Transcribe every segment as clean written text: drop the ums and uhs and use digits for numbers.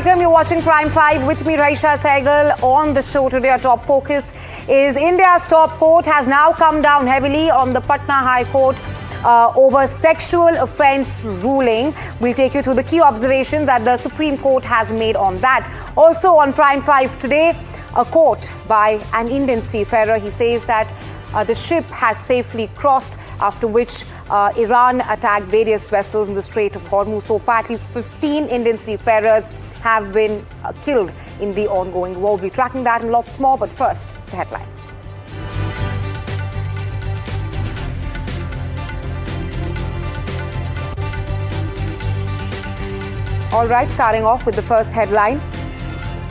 Alaikum. You're watching Prime 5 with me, Raisha Sehgal. On the show today, our top focus is India's top court has now come down heavily on the Patna High Court over sexual offence ruling. We'll take you through the key observations that the Supreme Court has made on that. Also on Prime 5 today, a quote by an Indian seafarer. He says that the ship has safely crossed, after which Iran attacked various vessels in the Strait of Hormuz. So far, at least 15 Indian seafarers have been killed in the ongoing war. We'll be tracking that and lots more, but first, the headlines. All right, starting off with the first headline.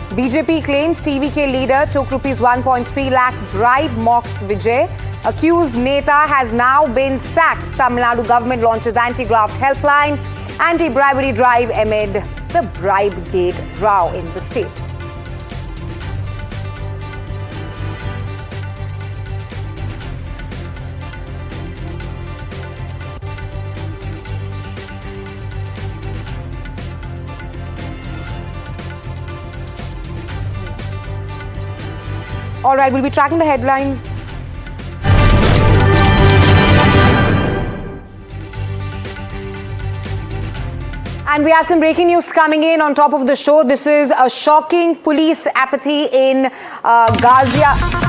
BJP claims TVK leader took rupees 1.3 lakh bribe, mocks Vijay. Accused Neta has now been sacked. Tamil Nadu government launches anti-graft helpline, anti-bribery drive amid the bribe gate row in the state. All right, we'll be tracking the headlines. And we have some breaking news coming in on top of the show. This is a shocking police apathy in Ghaziabad.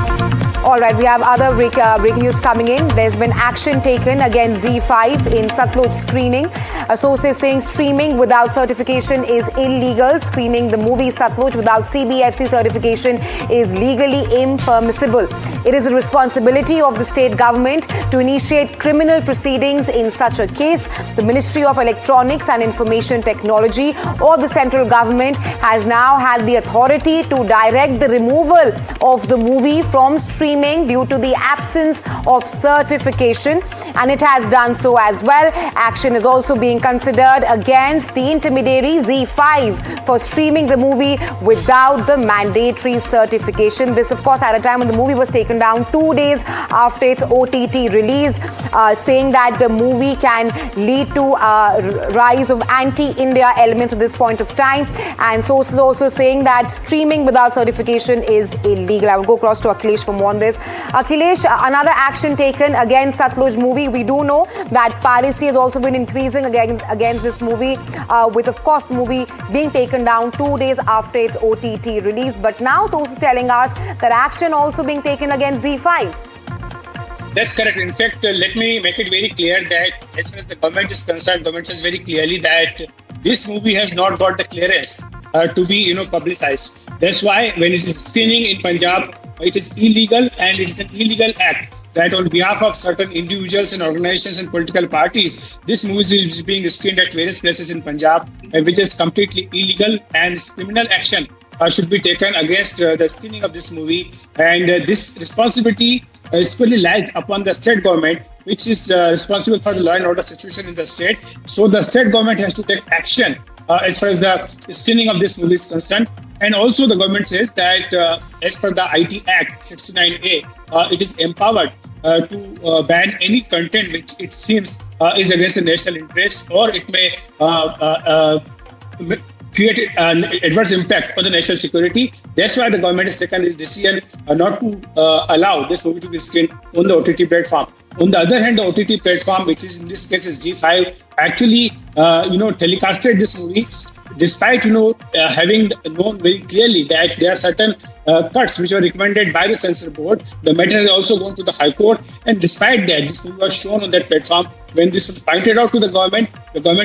All right, we have other breaking news coming in. There's been action taken against Z5 in Satloj screening. Sources saying streaming without certification is illegal. Screening the movie Satloj without CBFC certification is legally impermissible. It is the responsibility of the state government to initiate criminal proceedings in such a case. The Ministry of Electronics and Information Technology or the central government has now had the authority to direct the removal of the movie from streaming due to the absence of certification, and it has done so as well. Action is also being considered against the intermediary Z5 for streaming the movie without the mandatory certification. This, of course, at a time when the movie was taken down 2 days after its OTT release, saying that the movie can lead to a rise of anti-India elements at this point of time. And sources also saying that streaming without certification is illegal. I will go across to Akhilesh for more on this. Akhilesh, another action taken against Satloj movie. We do know that piracy has also been increasing against this movie, with, of course, the movie being taken down 2 days after its OTT release. But now sources telling us that action also being taken against Z5. That's correct. In fact, let me make it very clear that as far as the government is concerned, government says very clearly that this movie has not got the clearance to be, publicized. That's why when it is screening in Punjab, it is illegal, and it is an illegal act that on behalf of certain individuals and organizations and political parties, this movie is being screened at various places in Punjab, which is completely illegal, and criminal action should be taken against the screening of this movie. And this responsibility squarely lies upon the state government, which is responsible for the law and order situation in the state. So the state government has to take action as far as the screening of this movie is concerned. And also the government says that as per the IT Act 69A, it is empowered to ban any content which it seems is against the national interest, or it may create an adverse impact on the national security. That's why the government has taken this decision not to allow this movie to be screened on the OTT platform. On the other hand, the OTT platform, which is in this case is Z5, actually telecasted this movie, despite having known very clearly that there are certain cuts which were recommended by the censor board. The matter has also gone to the High Court, and despite that, this movie was shown on that platform. When this was pointed out to the government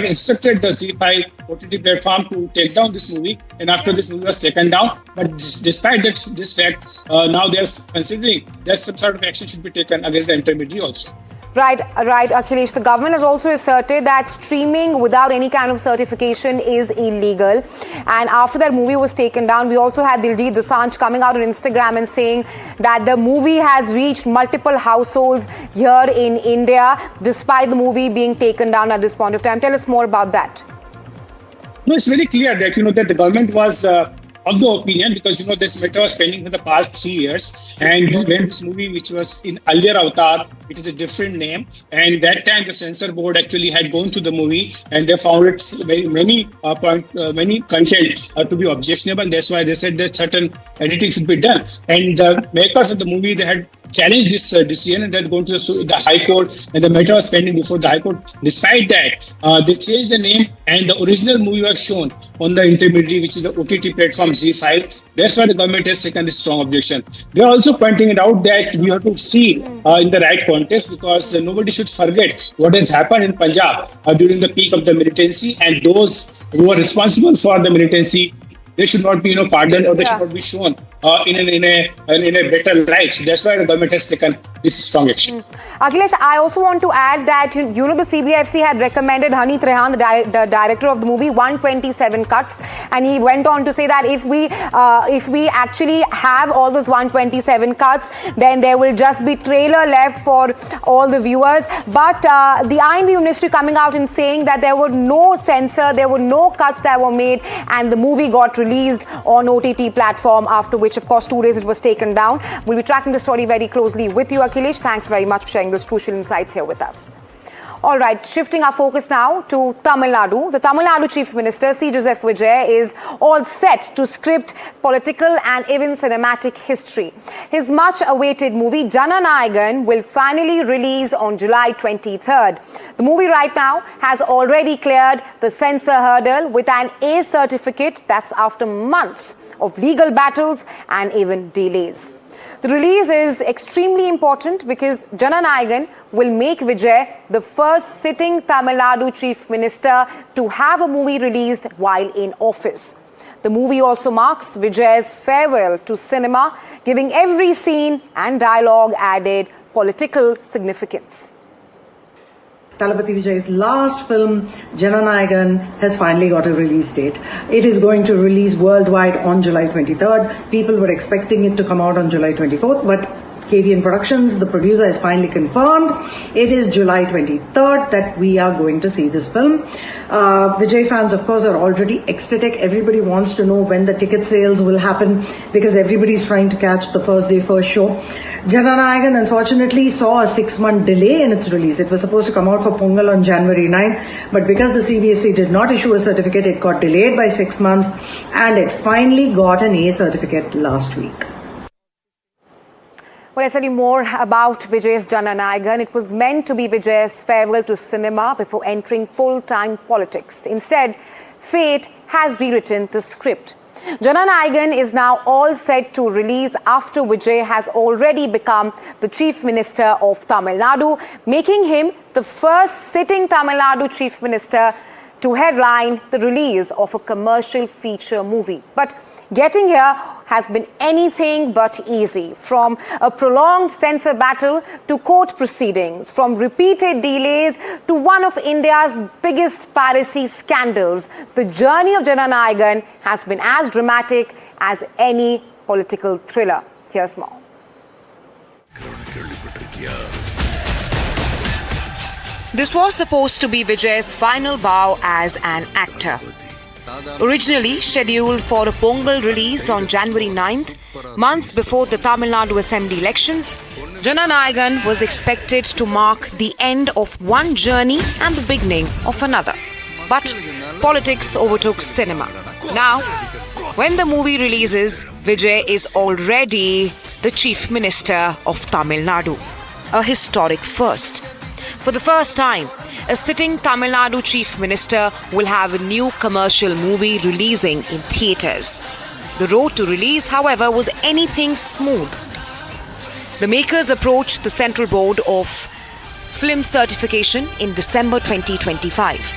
instructed the Z5 OTT platform to take down this movie, and after this movie was taken down. But despite this fact, now they are considering that some sort of action should be taken against the intermediary also. Right, Akhilesh. The government has also asserted that streaming without any kind of certification is illegal. And after that movie was taken down, we also had Diljit Dosanjh coming out on Instagram and saying that the movie has reached multiple households here in India, despite the movie being taken down at this point of time. Tell us more about that. No, it's very clear that that the government was of the opinion, because this matter was pending for the past 3 years, And when this movie, which was in earlier Avatar, it is a different name. And that time the censor board actually had gone through the movie and they found it many content to be objectionable. That's why they said that certain editing should be done. And the makers of the movie, they had challenged this decision and they had gone to the High Court, and the matter was pending before the High Court. Despite that, they changed the name and the original movie was shown on the intermediary, which is the OTT platform Z5. That's why the government has taken this strong objection. They are also pointing it out that we have to see in the right context, because nobody should forget what has happened in Punjab during the peak of the militancy, and those who are responsible for the militancy, they should not be pardoned, or they should not be shown in a better light. So that's why the government has taken this strong action. Akhilesh, I also want to add that the CBFC had recommended Hani Trehan, the director of the movie, 127 cuts, and he went on to say that if we actually have all those 127 cuts, then there will just be trailer left for all the viewers. But the INB ministry coming out and saying that there were no censor, there were no cuts that were made, and the movie got released on OTT platform, after which, of course, 2 days it was taken down. We'll be tracking the story very closely with you, Akhilesh. Thanks very much for sharing those crucial insights here with us. All right, shifting our focus now to Tamil Nadu. The Tamil Nadu Chief Minister, C. Joseph Vijay, is all set to script political and even cinematic history. His much-awaited movie, Jananayagan, will finally release on July 23rd. The movie right now has already cleared the censor hurdle with an A certificate. That's after months of legal battles and even delays. The release is extremely important because Jananayagan will make Vijay the first sitting Tamil Nadu Chief Minister to have a movie released while in office. The movie also marks Vijay's farewell to cinema, giving every scene and dialogue added political significance. Talapati Vijay's last film, Jananayagan, has finally got a release date. It is going to release worldwide on July 23rd. People were expecting it to come out on July 24th, but KVN Productions, the producer, has finally confirmed it is July 23rd that we are going to see this film. Vijay fans, of course, are already ecstatic. Everybody wants to know when the ticket sales will happen because everybody's trying to catch the first day, first show. Jananayagan, unfortunately, saw a 6-month delay in its release. It was supposed to come out for Pongal on January 9th, but because the CBSE did not issue a certificate, it got delayed by 6 months, and it finally got an A certificate last week. Well, let's tell you more about Vijay's Jananayagan. It was meant to be Vijay's farewell to cinema before entering full-time politics. Instead, fate has rewritten the script. Jananayagan is now all set to release after Vijay has already become the Chief Minister of Tamil Nadu, making him the first sitting Tamil Nadu Chief Minister to headline the release of a commercial feature movie. But getting here has been anything but easy. From a prolonged censor battle to court proceedings, from repeated delays to one of India's biggest piracy scandals, the journey of Jananayagan has been as dramatic as any political thriller. Here's more. This was supposed to be Vijay's final bow as an actor. Originally scheduled for a Pongal release on January 9th, months before the Tamil Nadu Assembly elections, Jananayagan was expected to mark the end of one journey and the beginning of another. But politics overtook cinema. Now, when the movie releases, Vijay is already the Chief Minister of Tamil Nadu, a historic first. For the first time, a sitting Tamil Nadu Chief Minister will have a new commercial movie releasing in theatres. The road to release, however, was anything smooth. The makers approached the Central Board of Film Certification in December 2025.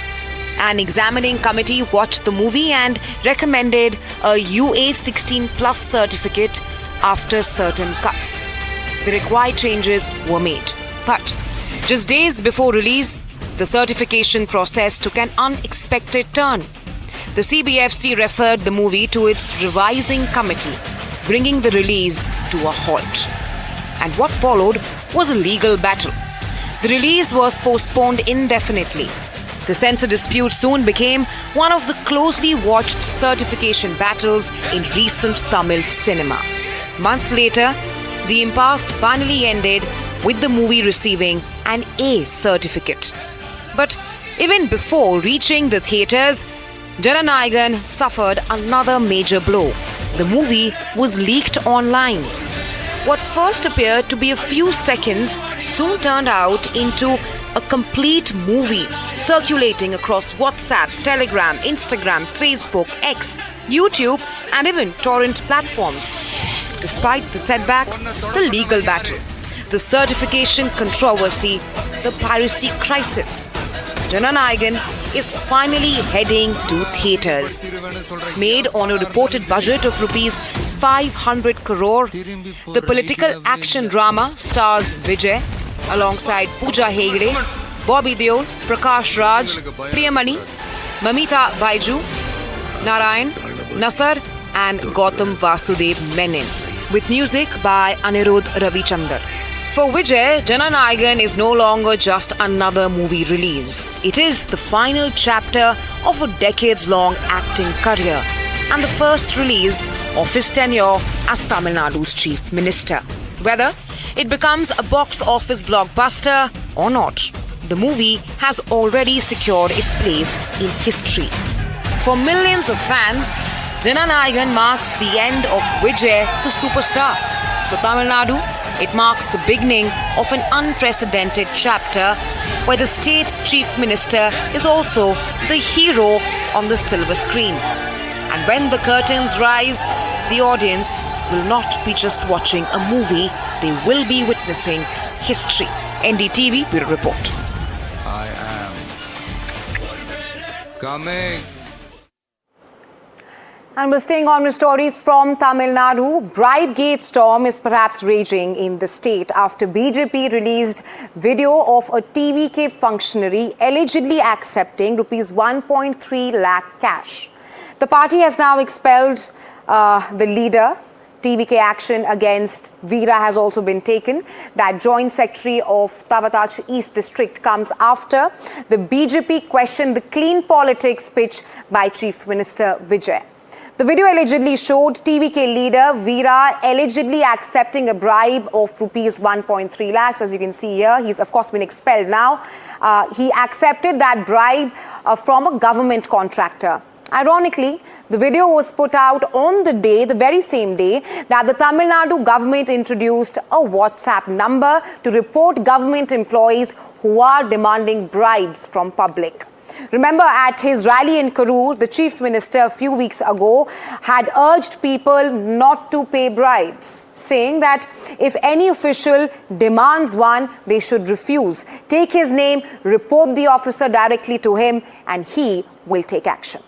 An examining committee watched the movie and recommended a UA 16 plus certificate after certain cuts. The required changes were made. But just days before release, the certification process took an unexpected turn. The CBFC referred the movie to its revising committee, bringing the release to a halt. And what followed was a legal battle. The release was postponed indefinitely. The censor dispute soon became one of the closely watched certification battles in recent Tamil cinema. Months later, the impasse finally ended with the movie receiving an A certificate. But even before reaching the theatres, Jananayagan suffered another major blow. The movie was leaked online. What first appeared to be a few seconds soon turned out into a complete movie, circulating across WhatsApp, Telegram, Instagram, Facebook, X, YouTube, and even torrent platforms. Despite the setbacks, the legal battle, the certification controversy, the piracy crisis, Jananayagan is finally heading to theatres. Made on a reported budget of rupees 500 crore, the political action drama stars Vijay alongside Pooja Hegde, Bobby Deol, Prakash Raj, Priyamani, Mamita Baiju, Narayan, Nasar and Gautam Vasudev Menon, with music by Anirudh Ravichandar. For Vijay, Jananayagan is no longer just another movie release. It is the final chapter of a decades-long acting career and the first release of his tenure as Tamil Nadu's Chief Minister. Whether it becomes a box office blockbuster or not, the movie has already secured its place in history. For millions of fans, Jananayagan marks the end of Vijay, the superstar. For Tamil Nadu, it marks the beginning of an unprecedented chapter where the state's chief minister is also the hero on the silver screen. And when the curtains rise, the audience will not be just watching a movie, they will be witnessing history. NDTV Bureau Report. I am coming. And we're staying on with stories from Tamil Nadu. Bribe-gate storm is perhaps raging in the state after BJP released video of a TVK functionary allegedly accepting rupees 1.3 lakh cash. The party has now expelled the leader. TVK action against Veera has also been taken. That Joint Secretary of Tavatach East District comes after the BJP questioned the clean politics pitch by Chief Minister Vijay. The video allegedly showed TVK leader Veera allegedly accepting a bribe of rupees 1.3 lakhs. As you can see here, he's of course been expelled now. He accepted that bribe from a government contractor. Ironically, the video was put out on the very same day, that the Tamil Nadu government introduced a WhatsApp number to report government employees who are demanding bribes from public. Remember, at his rally in Karur, the Chief Minister a few weeks ago had urged people not to pay bribes, saying that if any official demands one, they should refuse. Take his name, report the officer directly to him, and he will take action.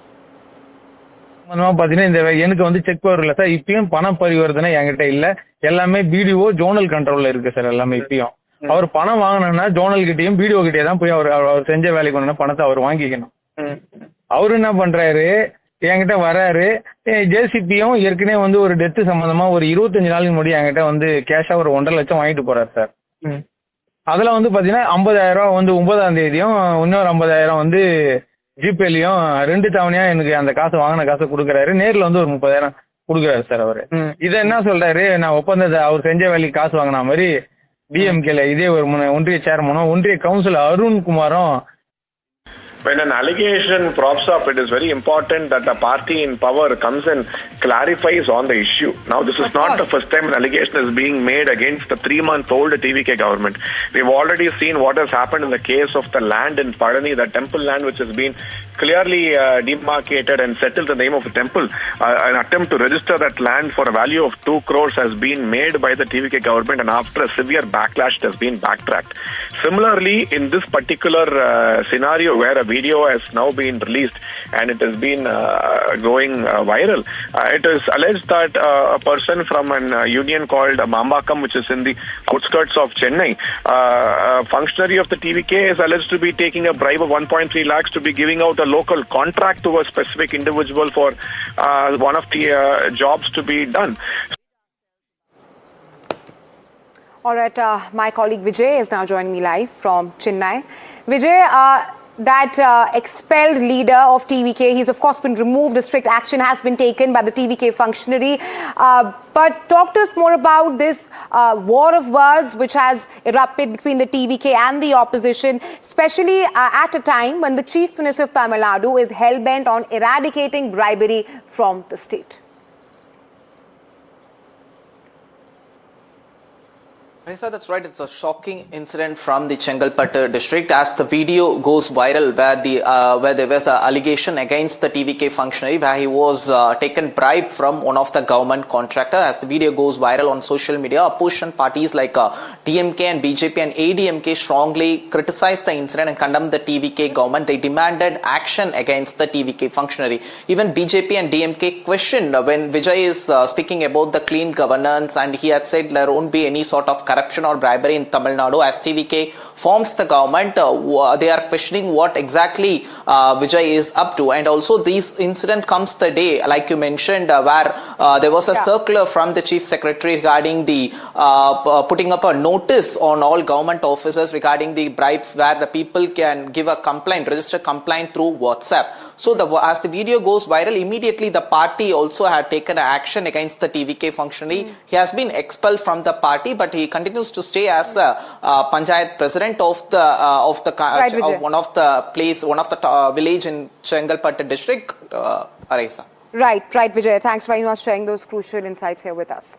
எனக்கு வந்து check வரல sir. இப்பயும் பணம் பரிவர்த்தனை என்கிட்ட இல்ல. எல்லாமே BDO zonal கண்ட்ரோல்ல இருக்கு சார். எல்லாமே இப்பயும் அவர் பணம் வாங்கணும்னா ஜோனல் கிட்டயும் பிடிஓ கிட்டே தான் போய் அவர் செஞ்ச வேலைக்கு ஒண்ணு பணத்தை அவர் வாங்கிக்கணும். அவரு என்ன பண்றாரு, என்கிட்ட வராரு. ஜேசிபியும் ஏற்கனவே வந்து ஒரு டெத்து சம்பந்தமா ஒரு 25 நாளுக்கு முன்னாடி என்கிட்ட வந்து கேஷா ஒரு 1.5 லட்சம் வாங்கிட்டு போறாரு சார். அதுல வந்து பாத்தீங்கன்னா 50,000 ரூபாய் வந்து 9ஆம் தேதியும் இன்னொரு 50,000 வந்து ஜிபேலையும் 2 தவணையா எனக்கு அந்த காசு வாங்கின காசை கொடுக்குறாரு. நேர்ல வந்து ஒரு 30,000 கொடுக்குறாரு சார் அவரு. இதை என்ன சொல்றாரு, நான் ஒப்பந்தத்தை அவர் செஞ்ச வேலைக்கு காசு வாங்கின மாதிரி டிஎம்கேல இதே ஒரு ஒன்றிய சேர்மனும் ஒன்றிய கவுன்சிலர் அருண் குமாரும். When an allegation props up, it is very important that the party in power comes and clarifies on the issue. Now, this is not the first time an allegation is being made against the 3-month-old TVK government. We've already seen what has happened in the case of the land in Padani, the temple land which has been clearly demarcated and settled in the name of a temple. An attempt to register that land for a value of 2 crores has been made by the TVK government, and after a severe backlash, it has been backtracked. Similarly, in this particular scenario where a video has now been released and it has been going viral, it is alleged that a person from an union called Mambakam, which is in the outskirts of Chennai, a functionary of the TVK is alleged to be taking a bribe of 1.3 lakhs to be giving out a local contract to a specific individual for one of the jobs to be done. All right, my colleague Vijay is now joining me live from Chennai. Vijay, that expelled leader of TVK. He's of course been removed. A strict action has been taken by the TVK functionary. But talk to us more about this war of words which has erupted between the TVK and the opposition, especially at a time when the Chief Minister of Tamil Nadu is hell-bent on eradicating bribery from the state. Vanessa, that's right. It's a shocking incident from the Chengalpattu district as the video goes viral where there was an allegation against the TVK functionary where he was taken bribe from one of the government contractor. As the video goes viral on social media, opposition parties like DMK and BJP and ADMK strongly criticized the incident and condemned the TVK government. They demanded action against the TVK functionary. Even BJP and DMK questioned when Vijay is speaking about the clean governance, and he had said there won't be any sort of corruption or bribery in Tamil Nadu as TVK forms the government. They are questioning what exactly Vijay is up to. And also this incident comes the day, like you mentioned, where there was a circular from the Chief Secretary regarding the putting up a notice on all government officers regarding the bribes, where the people can give a complaint, register complaint through WhatsApp. So as the video goes viral, immediately the party also had taken action against the TVK functionary. He has been expelled from the party, but he continues to stay as a panchayat president of one of the village in Chengalpattu district. Araisa. Right, Vijay. Thanks very much for sharing those crucial insights here with us.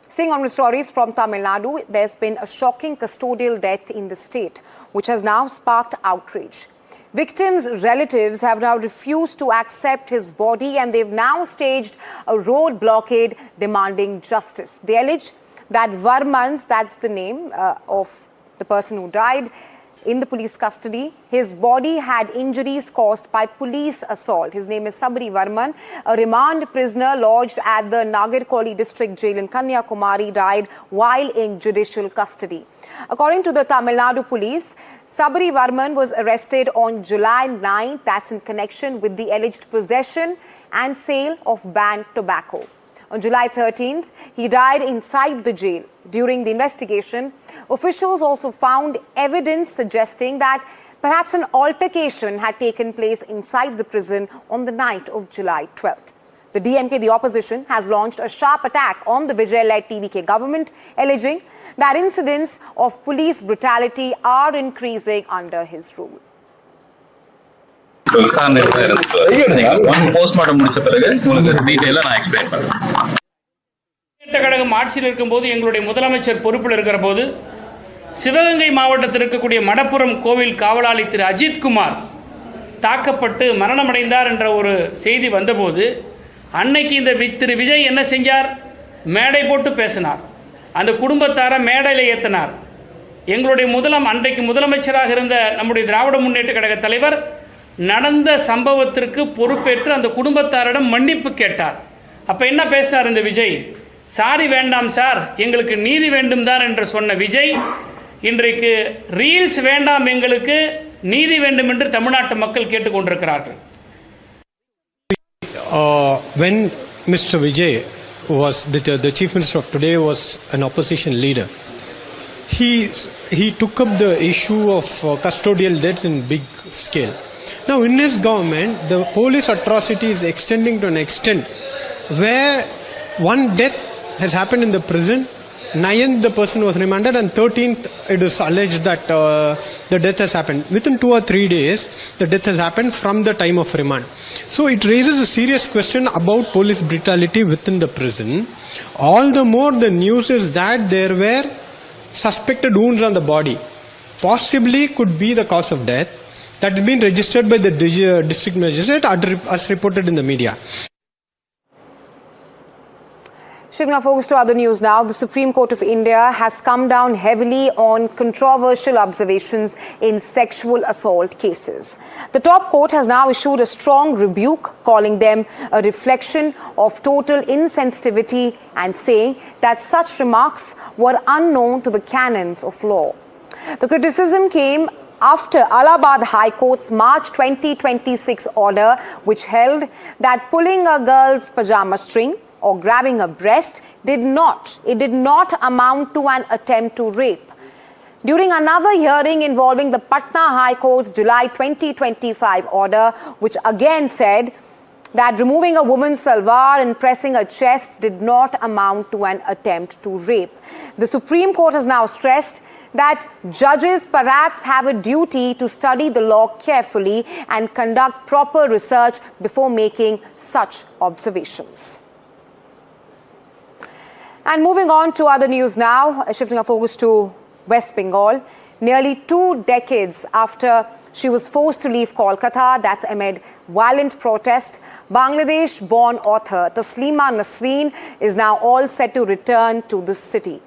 Staying on with stories from Tamil Nadu, there's been a shocking custodial death in the state, which has now sparked outrage. Victims' relatives have now refused to accept his body, and they've now staged a road blockade demanding justice. They allege that Varmans, that's the name of the person who died, in the police custody, his body had injuries caused by police assault. His name is Sabri Varman, a remand prisoner lodged at the Nagarkoli district jail in Kanyakumari, died while in judicial custody. According to the Tamil Nadu police, Sabri Varman was arrested on July 9th. That's in connection with the alleged possession and sale of banned tobacco. On July 13th, he died inside the jail. During the investigation, officials also found evidence suggesting that perhaps an altercation had taken place inside the prison on the night of July 12th. The DMK, the opposition, has launched a sharp attack on the Vijay-led TVK government, alleging that incidents of police brutality are increasing under his rule. கழகம் ஆட்சியில் இருக்கும்போது எங்களுடைய முதலமைச்சர் பொறுப்பில் இருக்கிற போது சிவகங்கை மாவட்டத்தில் இருக்கக்கூடிய மடப்புரம் கோவில் காவலாளி திரு அஜித்குமார் தாக்கப்பட்டு மரணமடைந்தார் என்ற ஒரு செய்தி வந்தபோது அன்னைக்கு இந்த திரு விஜய் என்ன செஞ்சார்? மேடை போட்டு பேசினார். அந்த குடும்பத்தாரை மேடையில் ஏற்றினார். எங்களுடைய அன்றைக்கு முதலமைச்சராக இருந்த நம்முடைய திராவிட முன்னேற்ற கழக தலைவர் நடந்த சம்பவத்திற்கு பொறுப்பேற்று அந்த குடும்பத்தாரிடம் மன்னிப்பு கேட்டார். அப்போ என்ன பேசினார் இந்த விஜய்? சாரி வேண்டாம் சார், எங்களுக்கு நீதி வேண்டும் தான் என்று சொன்ன விஜய் இன்றைக்கு ரீல்ஸ் வேண்டாம், எங்களுக்கு நீதி வேண்டும் என்று தமிழ்நாட்டு மக்கள் கேட்டுக்கொண்டிருக்கிறார்கள். When Mr. Vijay was the chief minister of today was an opposition leader, he took up the issue of custodial deaths in big scale. Now in his government, the police atrocity is extending to an extent where one death has happened in the prison, 9th the person was remanded, and 13th it is alleged that the death has happened. Within 2 or 3 days, the death has happened from the time of remand. So it raises a serious question about police brutality within the prison. All the more the news is that there were suspected wounds on the body, possibly could be the cause of death, that has been registered by the district magistrate as reported in the media. Shifting our focus to other news now, the Supreme Court of India has come down heavily on controversial observations in sexual assault cases. The top court has now issued a strong rebuke, calling them a reflection of total insensitivity and saying that such remarks were unknown to the canons of law. The criticism came after Allahabad High Court's March 2026 order, which held that pulling a girl's pajama string or grabbing a breast did not amount to an attempt to rape. during another hearing involving the Patna High Court's July 2025 order, which again said that removing a woman's salwar and pressing her chest did not amount to an attempt to rape. The Supreme Court has now stressed that judges perhaps have a duty to study the law carefully and conduct proper research before making such observations. And moving on to other news now, shifting our focus to West Bengal. Nearly 2 decades after she was forced to leave Kolkata, that's amid violent protest, Bangladesh-born author Taslima Nasrin is now all set to return to the city.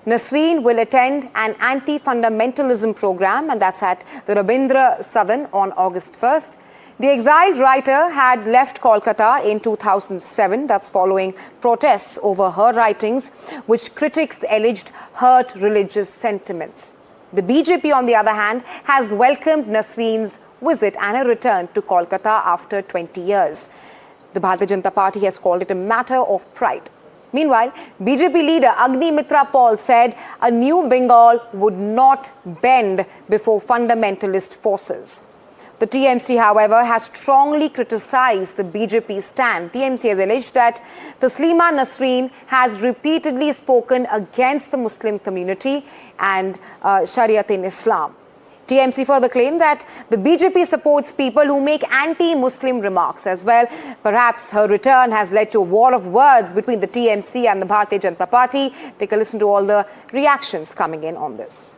Nasrin will attend an anti-fundamentalism program, and that's at the Rabindra Sadan on August 1st. The exiled writer had left Kolkata in 2007, that's following protests over her writings, which critics alleged hurt religious sentiments. The BJP, on the other hand, has welcomed Nasrin's visit and her return to Kolkata after 20 years. The Bharatiya Janata Party has called it a matter of pride. Meanwhile, BJP leader Agni Mitra Paul said a new Bengal would not bend before fundamentalist forces. The TMC, however, has strongly criticized the BJP stand. TMC has alleged that Taslima Nasrin has repeatedly spoken against the Muslim community and Shariat in Islam. TMC further claimed that the BJP supports people who make anti-Muslim remarks as well. Perhaps her return has led to a war of words between the TMC and the Bharatiya Janata Party. Take a listen to all the reactions coming in on this.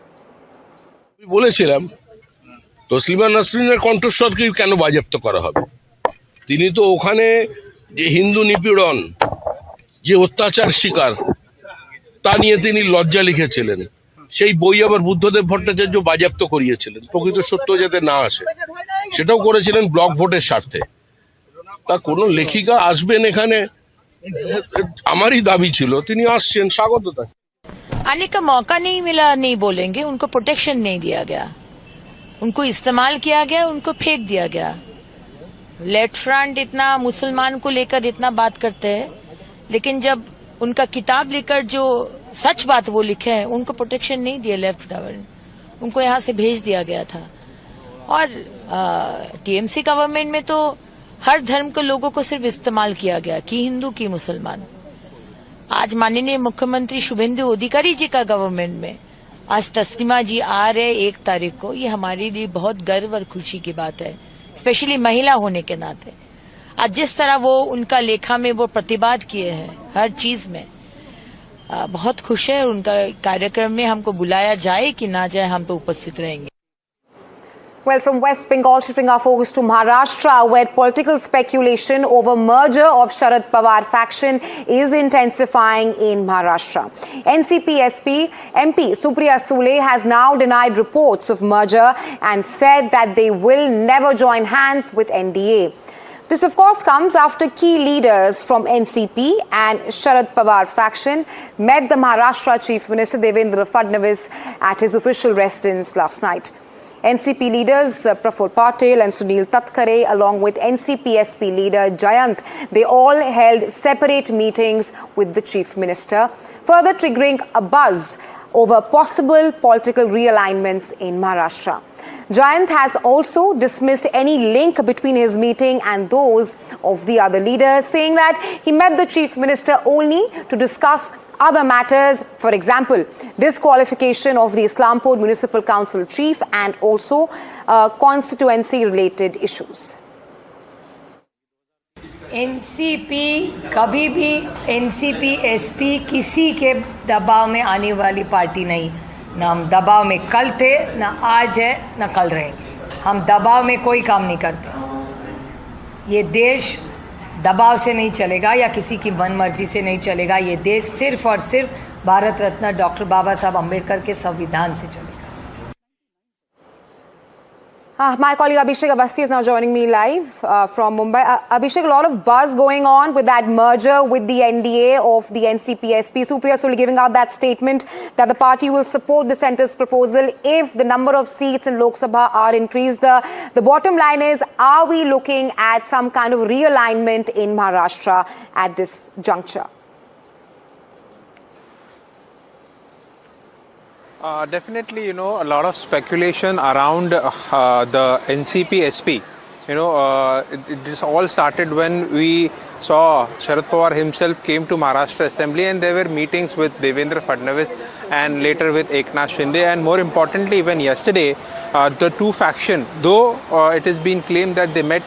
Taslima নাসরিনের কণ্ঠস্বরকে কেন বাজেয়াপ্ত করা হবে? তিনি তো ওখানে যে হিন্দু নিপীড়ন, যে অত্যাচার শিকার, তা নিয়ে তিনি লজ্জা লিখেছিলেন। সেই বই আবার বুদ্ধদেব ভট্টাচার্য বাজেয়াপ্ত করিয়েছিলেন, প্রকৃত সত্য যাতে না আসে, সেটাও করেছিলেন ব্লক ভোটের স্বার্থে। তা কোনো লেখিকা আসবেন এখানে, আমারই দাবি ছিল, তিনি আসছেন, স্বাগত তাকে। आने का मौका नहीं मिला नहीं बोलेंगे, उनको प्रोटेक्शन नहीं दिया गया, उनको इस्तेमाल किया गया, उनको फेंक दिया गया। लेफ्ट फ्रंट इतना मुसलमान को लेकर इतना बात करते हैं, लेकिन जब उनका किताब लेकर जो सच बात वो लिखे हैं, उनको प्रोटेक्शन नहीं दिया लेफ्ट गवर्नमेंट, उनको यहाँ से भेज दिया गया था। और टीएमसी गवर्नमेंट में तो हर धर्म के लोगों को सिर्फ इस्तेमाल किया गया, कि हिंदू की मुसलमान। आज माननीय मुख्यमंत्री शुभेंदु अधिकारी जी का गवर्नमेंट में आज तस्लीमा जी आ रहे 1 तारीख को, ये हमारे लिए बहुत गर्व और खुशी की बात है, स्पेशली महिला होने के नाते। आज जिस तरह वो उनका लेखा में वो प्रतिवाद किए हैं हर चीज में, बहुत खुश है। उनका कार्यक्रम में हमको बुलाया जाए कि ना जाए, हम तो उपस्थित रहेंगे। Well, from West Bengal, shifting our focus to Maharashtra, where political speculation over merger of Sharad Pawar faction is intensifying in Maharashtra. NCP MP Supriya Sule has now denied reports of merger and said that they will never join hands with NDA. This, of course, comes after key leaders from NCP and Sharad Pawar faction met the Maharashtra Chief Minister Devendra Fadnavis at his official residence last night. NCP leaders Praful Patel and Sunil Tatkare, along with NCP-SP leader Jayant, they all held separate meetings with the Chief Minister, further triggering a buzz over possible political realignments in Maharashtra. Jayant has also dismissed any link between his meeting and those of the other leaders, saying that he met the Chief Minister only to discuss other matters, for example, disqualification of the Islampur Municipal Council chief and also constituency-related issues. NCP कभी भी NCP SP किसी के दबाव में आने वाली party नहीं। ना हम दबाव में कल थे, ना आज है, ना कल रहेंगे। हम दबाव में कोई काम नहीं करते। ये देश दबाव से नहीं चलेगा या किसी की मनमर्जी से नहीं चलेगा। ये देश सिर्फ और सिर्फ भारत रत्न डॉक्टर बाबा साहब अम्बेडकर के संविधान से चलेगा। My colleague Abhishek Avasthi is now joining me live from Mumbai. Abhishek, a lot of buzz going on with that merger with the NDA of the NCP-SP. Supriya Sule giving out that statement that the party will support the centre's proposal if the number of seats in Lok Sabha are increased. The bottom line is, are we looking at some kind of realignment in Maharashtra at this juncture? Definitely, a lot of speculation around the NCP SP. It all started when we saw Sharad Pawar himself came to Maharashtra Assembly, and there were meetings with Devendra Fadnavis and later with Eknath Shinde, and more importantly, even yesterday, the two factions, though it has been claimed that they met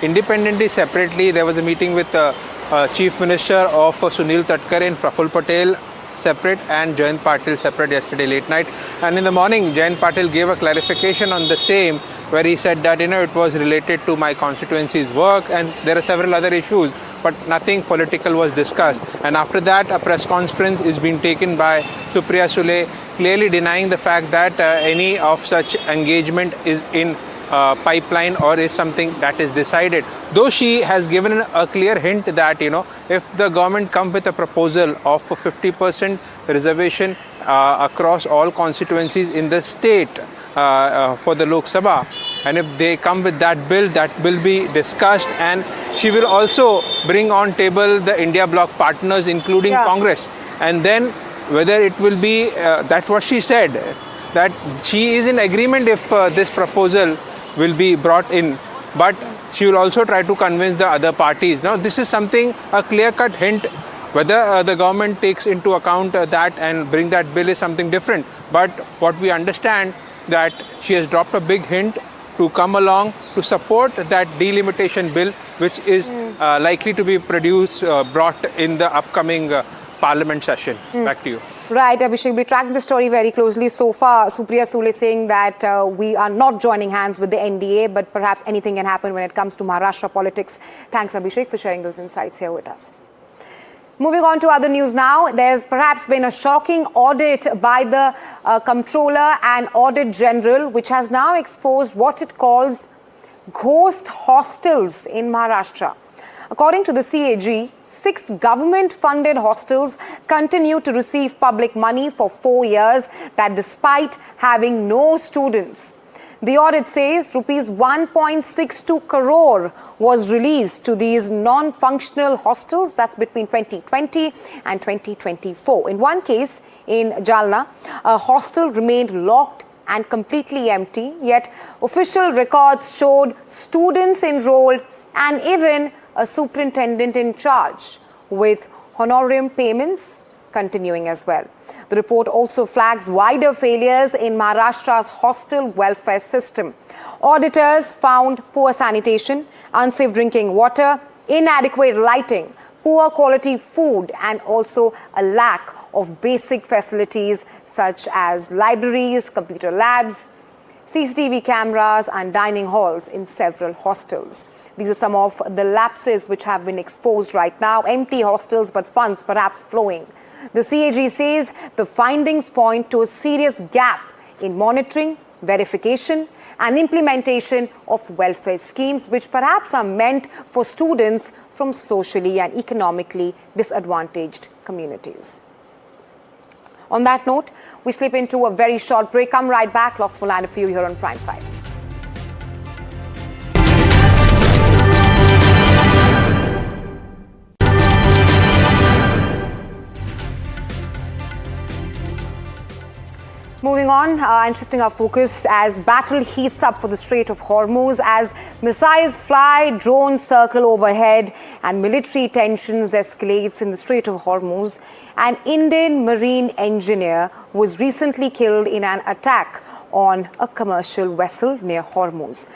independently, separately. There was a meeting with the Chief Minister of Sunil Tatkare and Praful Patel separate, and Jayant Patil separate yesterday late night. And in the morning, Jayant Patil gave a clarification on the same, where he said that it was related to my constituency's work, and there are several other issues, but nothing political was discussed. And after that, a press conference is being taken by Supriya Sule, clearly denying the fact that any of such engagement is in pipeline or is something that is decided. Though she has given a clear hint that if the government comes with a proposal of 50% reservation across all constituencies in the state for the Lok Sabha, and if they come with that will be discussed, and she will also bring on table the India bloc partners, including Congress, and then whether it will be that's what she said, that she is in agreement if this proposal will be brought in, but she will also try to convince the other parties. Now, this is something, a clear-cut hint. Whether the government takes into account that and bring that bill is something different. But what we understand, that she has dropped a big hint to come along to support that delimitation bill, which is likely to be brought in the upcoming parliament session. Back to you. Right, Abhishek, we tracked the story very closely. So far, Supriya Sule saying that we are not joining hands with the NDA, but perhaps anything can happen when it comes to Maharashtra politics. Thanks, Abhishek, for sharing those insights here with us. Moving on to other news now, there's perhaps been a shocking audit by the Comptroller and Audit General, which has now exposed what it calls ghost hostels in Maharashtra. According to the CAG, 6 government-funded hostels continue to receive public money for 4 years, that despite having no students. The audit says rupees 1.62 crore was released to these non-functional hostels. That's between 2020 and 2024. In one case, in Jalna, a hostel remained locked and completely empty, yet official records showed students enrolled and even a superintendent in charge, with honorarium payments continuing as well. The report also flags wider failures in Maharashtra's hostel welfare system. Auditors found poor sanitation, unsafe drinking water, inadequate lighting, poor quality food, and also a lack of basic facilities such as libraries, computer labs, CCTV cameras and dining halls in several hostels. These are some of the lapses which have been exposed right now. Empty hostels, but funds perhaps flowing. The CAG says the findings point to a serious gap in monitoring, verification and implementation of welfare schemes, which perhaps are meant for students from socially and economically disadvantaged communities. On that note, we slip into a very short break. Come right back. Lots more lineup for you here on Prime 5. Moving on and shifting our focus as battle heats up for the Strait of Hormuz, as missiles fly, drones circle overhead and military tensions escalates in the Strait of Hormuz. An Indian marine engineer was recently killed in an attack on a commercial vessel near Hormuz.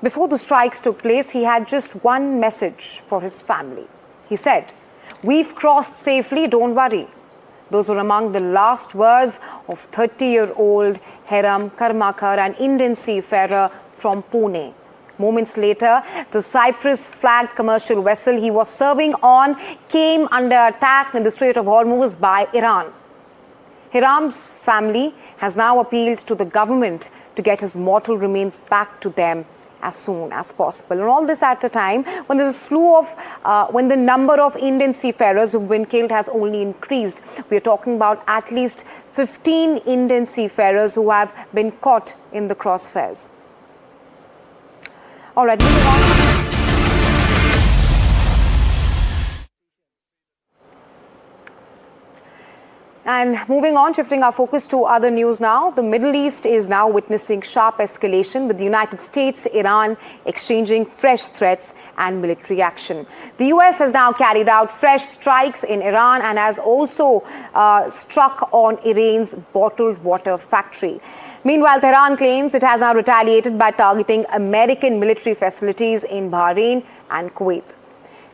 Before the strikes took place, he had just one message for his family. He said, "We've crossed safely, don't worry." Those were among the last words of 30-year-old Hiram Karmakar, an Indian seafarer from Pune. Moments later, the Cyprus-flagged commercial vessel he was serving on came under attack in the Strait of Hormuz by Iran. Hiram's family has now appealed to the government to get his mortal remains back to them as soon as possible. And all this at a time when there's a slew of, when the number of Indian seafarers who've been killed has only increased. We are talking about at least 15 Indian seafarers who have been caught in the crossfires. All right, moving on. And moving on, shifting our focus to other news now, the Middle East is now witnessing sharp escalation with the United States, Iran exchanging fresh threats and military action. The US has now carried out fresh strikes in Iran and has also struck on Iran's bottled water factory. Meanwhile, Tehran claims it has now retaliated by targeting American military facilities in Bahrain and Kuwait.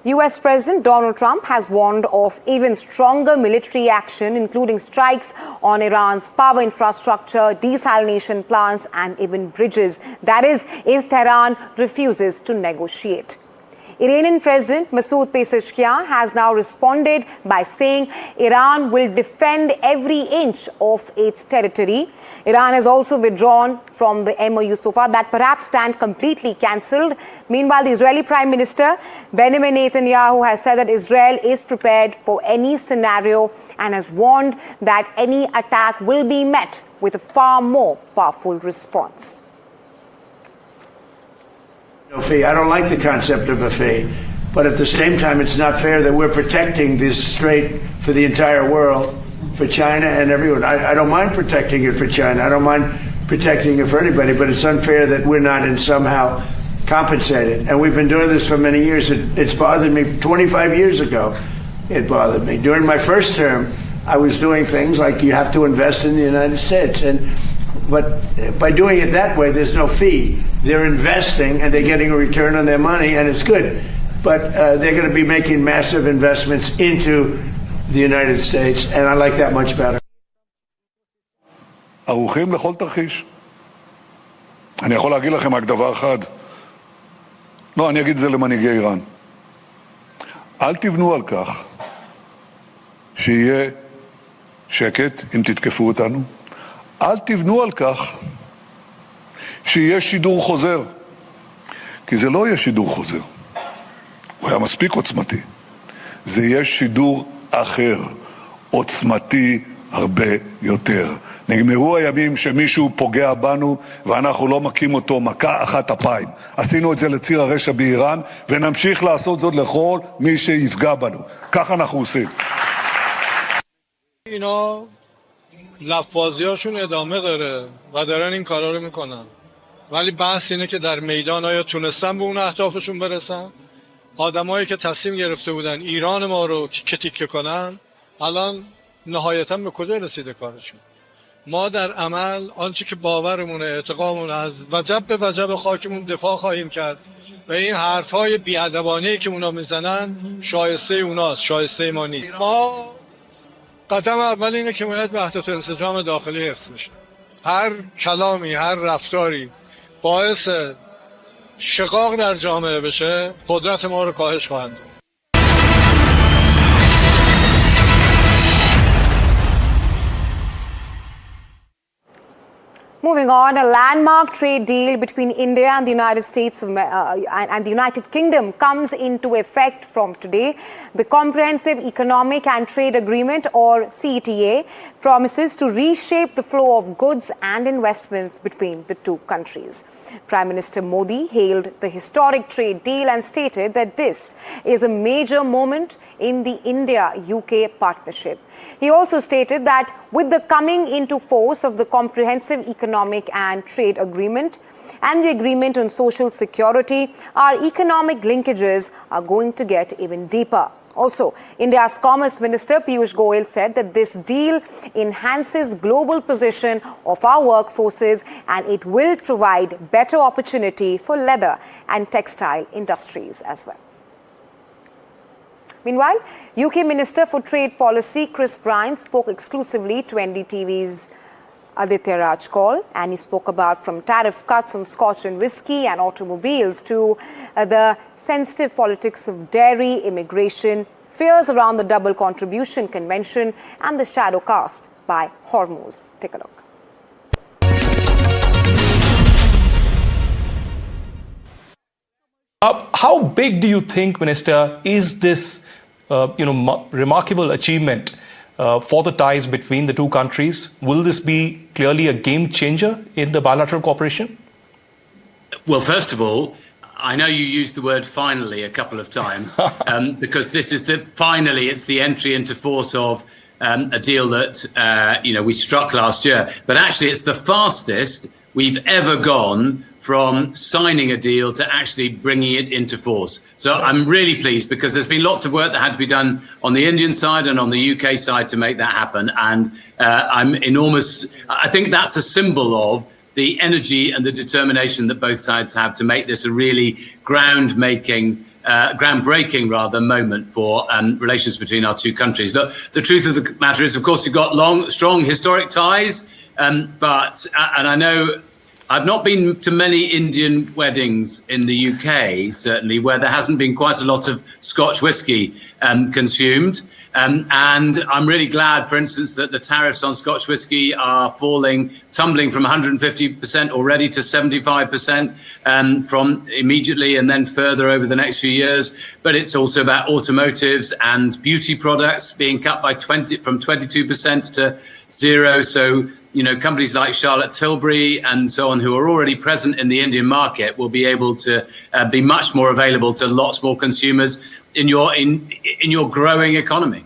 US President Donald Trump has warned of even stronger military action, including strikes on Iran's power infrastructure, desalination plants, and even bridges. That is, if Tehran refuses to negotiate. Iranian President Masoud Pezeshkian has now responded by saying Iran will defend every inch of its territory. Iran has also withdrawn from the MOU so far, that perhaps stand completely cancelled. Meanwhile, the Israeli Prime Minister Benjamin Netanyahu has said that Israel is prepared for any scenario and has warned that any attack will be met with a far more powerful response. No fee. I don't like the concept of a fee, but at the same time, it's not fair that we're protecting this strait for the entire world, for China and everyone. I don't mind protecting it for China. I don't mind protecting it for anybody, but it's unfair that we're not in somehow compensated. And we've been doing this for many years. It's bothered me 25 years ago. It bothered me. During my first term, I was doing things like you have to invest in the United States. But by doing it that way, there's no fee. They're investing and they're getting a return on their money, and it's good. But they're going to be making massive investments into the United States, and I like that much better. ערוכים לכל תרחיש. אני יכול להגיד לכם רק דבר אחד. לא, אני אגיד את זה למנהיגי איראן. אל תבנו על כך שיהיה שקט אם תתקפו אותנו. אל תבנו על כך שיהיה שידור חוזר. כי זה לא יהיה שידור חוזר. הוא היה מספיק עוצמתי. זה יהיה שידור אחר, עוצמתי הרבה יותר. נגמרו הימים שמישהו פוגע בנו ואנחנו לא מכים אותו מכה אחת אפיים. עשינו את זה לציר הרשע באיראן ונמשיך לעשות זאת לכל מי שיפגע בנו. כך אנחנו עושים. اینا لفاظیاشون ادامه داره و دارن این کارا رو میکنن، ولی بحث اینه که در میدان آیا تونستن به اون اهدافشون برسن؟ آدمایی که تصمیم گرفته بودن ایران ما رو تیکه کنن الان نهایتاً به کجا رسیده کارشون؟ ما در عمل آنچه که باورمونه، اعتقادمون از وجب به وجب خاکمون دفاع خواهیم کرد و این حرفای بی‌ادبانه‌ای که اونا میزنن شایسته اوناست، شایسته ما نیست. ما قدم اول اینه که باید وحدت و انسجام داخلی حفظ بشه. هر کلامی، هر رفتاری باعث شقاق در جامعه بشه قدرت ما رو کاهش خواهند داد. Moving on, a landmark trade deal between India and the United States and the United Kingdom comes into effect from today. The Comprehensive Economic and Trade Agreement, or CETA, promises to reshape the flow of goods and investments between the two countries. Prime Minister Modi hailed the historic trade deal and stated that this is a major moment in the India-UK partnership. He also stated that with the coming into force of the Comprehensive Economic and Trade Agreement and the Agreement on Social Security, our economic linkages are going to get even deeper. Also, India's Commerce Minister Piyush Goyal said that this deal enhances global position of our workforces and it will provide better opportunity for leather and textile industries as well. Meanwhile, UK Minister for Trade Policy Chris Bryan spoke exclusively to NDTV's Aditya Raj Kaul, and he spoke about from tariff cuts on scotch and whiskey and automobiles to the sensitive politics of dairy, immigration, fears around the double contribution convention and the shadow cast by Hormuz. Take a look. How big do you think, Minister, is this remarkable achievement for the ties between the two countries? Will this be clearly a game changer in the bilateral cooperation? Well, first of all, I know you used the word finally a couple of times because this is finally it's the entry into force of a deal that we struck last year, but actually it's the fastest we've ever gone from signing a deal to actually bringing it into force. So I'm really pleased because there's been lots of work that had to be done on the Indian side and on the UK side to make that happen. And I think that's a symbol of the energy and the determination that both sides have to make this a really groundbreaking moment for relations between our two countries. The truth of the matter is, of course, we've got strong historic ties, but I know I've not been to many Indian weddings in the UK, certainly, where there hasn't been quite a lot of Scotch whisky consumed. And I'm really glad, for instance, that the tariffs on Scotch whisky are tumbling from 150% already to 75% from immediately and then further over the next few years. But it's also about automotives and beauty products being cut by from 22% to 0%. So, companies like Charlotte Tilbury and so on, who are already present in the Indian market, will be able to be much more available to lots more consumers in your growing economy.